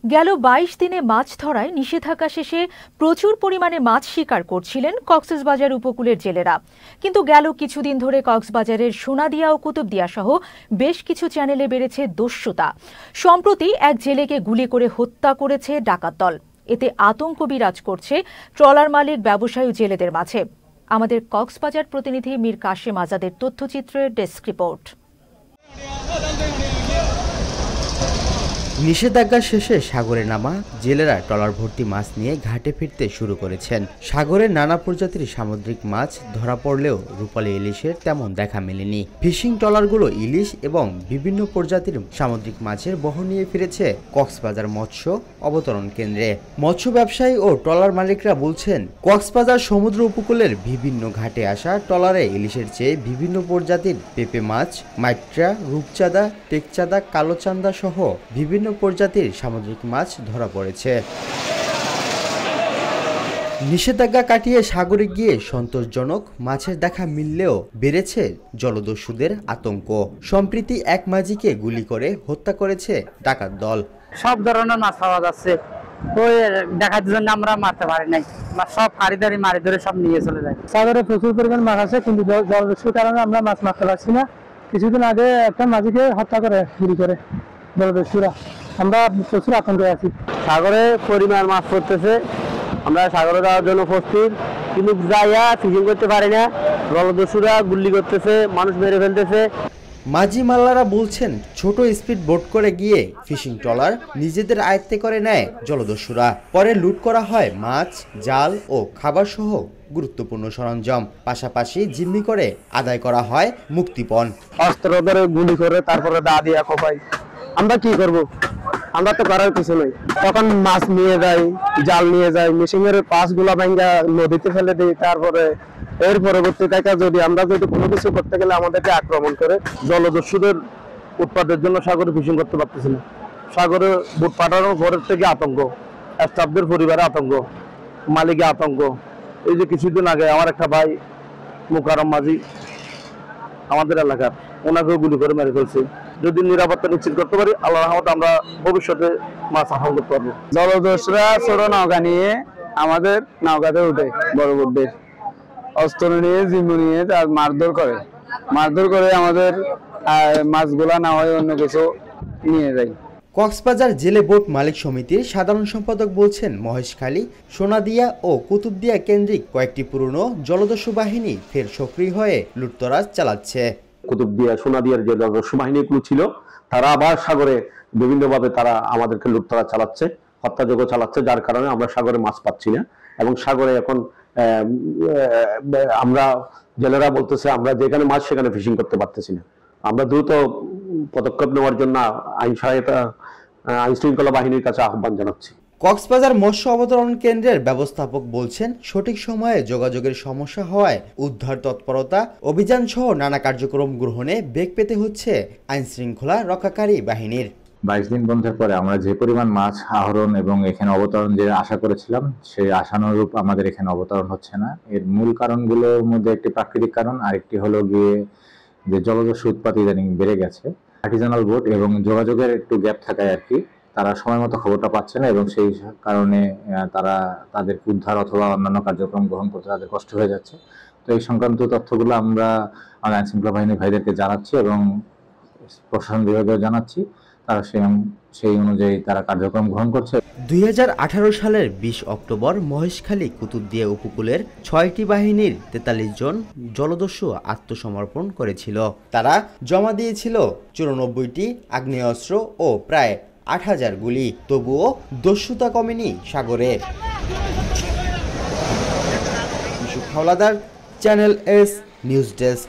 গেল ২২ দিনে মাছ ধরায় নিষেধাজ্ঞা শেষে প্রচুর পরিমাণে মাছ শিকার করছিলেন কক্সবাজার উপকূলের জেলেরা। কিন্তু গেল কিছুদিন ধরে কক্সবাজারের সোনাদিয়া ও কুতুবদিয়া সহ বেশ কিছু চ্যানেলে বেড়েছে দস্যুতা। সম্প্রতি এক জেলেকে গুলি করে হত্যা করেছে ডাকাত দল। এতে আতঙ্ক বিরাজ করছে ট্রলার মালিক, ব্যবসায়ী, জেলেদের মাঝে। আমাদের কক্সবাজার প্রতিনিধি মীর কাশেম আজাদের তথ্যচিত্রের ডেস্ক রিপোর্ট। নিষেধাজ্ঞা শেষে সাগরে নামা জেলেরা ট্রলার ভর্তি মাছ নিয়ে ঘাটে ফিরতে শুরু করেছেন। সাগরে নানা প্রজাতির সামুদ্রিক মাছ ধরা পড়লেও রূপালী ইলিশের তেমন দেখা মেলেনি। ফিশিং ট্রলারগুলো ইলিশ এবং বিভিন্ন প্রজাতির সামুদ্রিক মাছের বহর নিয়ে ফিরেছে কক্সবাজার মৎস্য অবতরণ কেন্দ্রে। মৎস্য ব্যবসায়ী ও ট্রলার মালিকরা বলছেন, কক্সবাজার সমুদ্র উপকূলের বিভিন্ন ঘাটে আসা ট্রলারে ইলিশের চেয়ে বিভিন্ন প্রজাতির পেঁপে মাছ, মাইট্রা, রূপচাঁদা, টেকচাঁদা, কালোচান্দা সহ বিভিন্ন প্রজাতির সামুদ্রিক মাছ ধরা পড়েছে। নিষেধাজ্ঞা কাটিয়ে সাগরে গিয়ে সন্তোষজনক মাছের দেখা মিললেও বেড়েছে জলদস্যুদের আতঙ্ক। সম্প্রতি এক মাঝিকে গুলি করে হত্যা করেছে ডাকাত দল। সব ধরনের মাছ পাওয়া যাচ্ছে, ওই দেখার জন্য আমরা মারতে পারি নাই, সব কারিদারি মারি ধরে সব নিয়ে চলে যায়। সাগরে প্রচুর পরিমাণ মাছ আছে, কিন্তু জলদস্যুর কারণে আমরা মাছ মারতে পারছি না। কিছুদিন আগে একটা মাঝিকে হত্যা করে গুলি করে জলদস্যুরা। আমরা প্রচুর আতঙ্কে আছি। সাগরে পরিমাণ মাছ পড়তেছে, আমরা সাগরে যাওয়ার জন্য প্রস্তুত, কিন্তু যাইয়া ফিশিং করতে পারি না। জলদস্যুরা গুলি করতেছে, মানুষ মেরে ফেলতেছে। মাঝি মাল্লারা বলছেন, ছোট স্পিড বোট করে গিয়ে ফিশিং ট্রলার নিজেদের আয়ত্তে করে নেয় জলদস্যুরা। পরে লুট করা হয় মাছ, জাল ও খাবার সহ গুরুত্বপূর্ণ সরঞ্জাম। পাশাপাশি জিম্মি করে আদায় করা হয় মুক্তিপণ। অস্ত্র ধরে গুলি করে তারপরে দা দিয়া কোপাই। আমরা কি করব? আমরা তো করার কিছু নেই। তখন মাছ নিয়ে যাই, জাল নিয়ে যাই, মেশিনের পাশগুলা ভাঙ্গা নদীতে ফেলে দিই। তারপরে এর পরবর্তী থেকে যদি কোনো কিছু করতে গেলে আমাদেরকে আক্রমণ করে। জলদস্যুদের উৎপাদের জন্য সাগরে ফিশিং করতে পারতেছি না। সাগরে বুট পাঠানোর ঘরের থেকে আতঙ্ক, স্টাফদের পরিবারে আতঙ্ক, মালিকে আতঙ্ক। এই যে কিছুদিন আগে আমার একটা ভাই মুকারম মাঝি আমাদের এলাকার, ওনাকেও গুলি করে মেরে ফেলছে। যদি নিরাপত্তা নিশ্চিত করতে পারি, আল্লাহর রহমতে আমরা ভবিষ্যতে মাছ আহরণ করতে পারবো। জলদস্যুরা ছোট নৌকা নিয়ে আমাদের নৌকাতে উঠে, বড় বোটদের অস্ত্র নিয়ে, জিম্মি নিয়ে মারধর করে আমাদের মাছগুলা না হয় অন্য কিছু নিয়ে যায়। কক্সবাজার জেলে বোট মালিক সমিতির সাধারণ সম্পাদক বলছেন, মহেশখালী, সোনাদিয়া ও কুতুবদিয়া কেন্দ্রিক কয়েকটি পুরনো জলদস্যু বাহিনী ফের সক্রিয় হয়ে লুটতরাজ চালাচ্ছে। কুতুবদিয়া, সোনাদিয়ার যে জলদস্যু বাহিনীগুলো ছিল, তারা আবার সাগরে বিভিন্নভাবে তারা আমাদেরকে লুটতরাজ চালাচ্ছে, হত্যাযজ্ঞ চালাচ্ছে, যার কারণে আমরা সাগরে মাছ পাচ্ছি না। এবং সাগরে এখন আমরা জেলেরা বলতেছে, আমরা যেখানে মাছ সেখানে ফিশিং করতে পারতেছি না। আমরা দ্রুত পদক্ষেপ নেওয়ার জন্য আইন শৃঙ্খলা বাহিনীর কাছে আহ্বান জানাচ্ছি। কক্সবাজার মৎস্য অবতরণ কেন্দ্রের ব্যবস্থাপক বলছেন, সঠিক সময়ে যোগাযোগের সমস্যা হওয়ায় উদ্ধার তৎপরতা, অভিযান সহ নানা কার্যক্রম গ্রহণে বেগ পেতে হচ্ছে আইন শৃঙ্খলা রক্ষাকারী বাহিনীর। 22 দিন বন্ধের পরে আমরা যে পরিমাণ মাছ আহরণ এবং এখানে অবতরণ যে আশা করেছিলাম, সেই আশানুরূপ আমাদের এখানে অবতরণ হচ্ছে না। এর মূল কারণগুলোর মধ্যে একটি প্রাকৃতিক কারণ, আরেকটি হলো গিয়ে যে জলদস্যু উৎপাত ইদানিং বেড়ে গেছে। আর্টিজানাল বোট এবং যোগাযোগের একটু গ্যাপ থাকায় আর কি, তারা সময় মতো খবরটা পাচ্ছে না এবং সেই কারণে তারা তাদের উদ্ধার অথবা অন্যান্য কার্যক্রম গ্রহণ করতে তাদের কষ্ট হয়ে যাচ্ছে। তো এই সংক্রান্ত তথ্যগুলো আমরা আমাদের আইন শৃঙ্খলা বাহিনীর ভাইদেরকে জানাচ্ছি এবং প্রশাসন বিভাগেও জানাচ্ছি। তারা সেই অনুযায়ী তারা কার্যক্রম গ্রহণ করছে। 2018 সালের 20 অক্টোবর মহেশখালী কুতুবদিয়া উপকূলের 6টি বাহিনীর 43 জন জলদস্যু আত্মসমর্পণ করেছিল। তারা জমা দিয়েছিল 94টি আগ্নেয়াস্ত্র ও প্রায় 8000 গুলি। তবুও দস্যুতা কমেনি সাগরে। Yusuf Howlader, channel S news desk.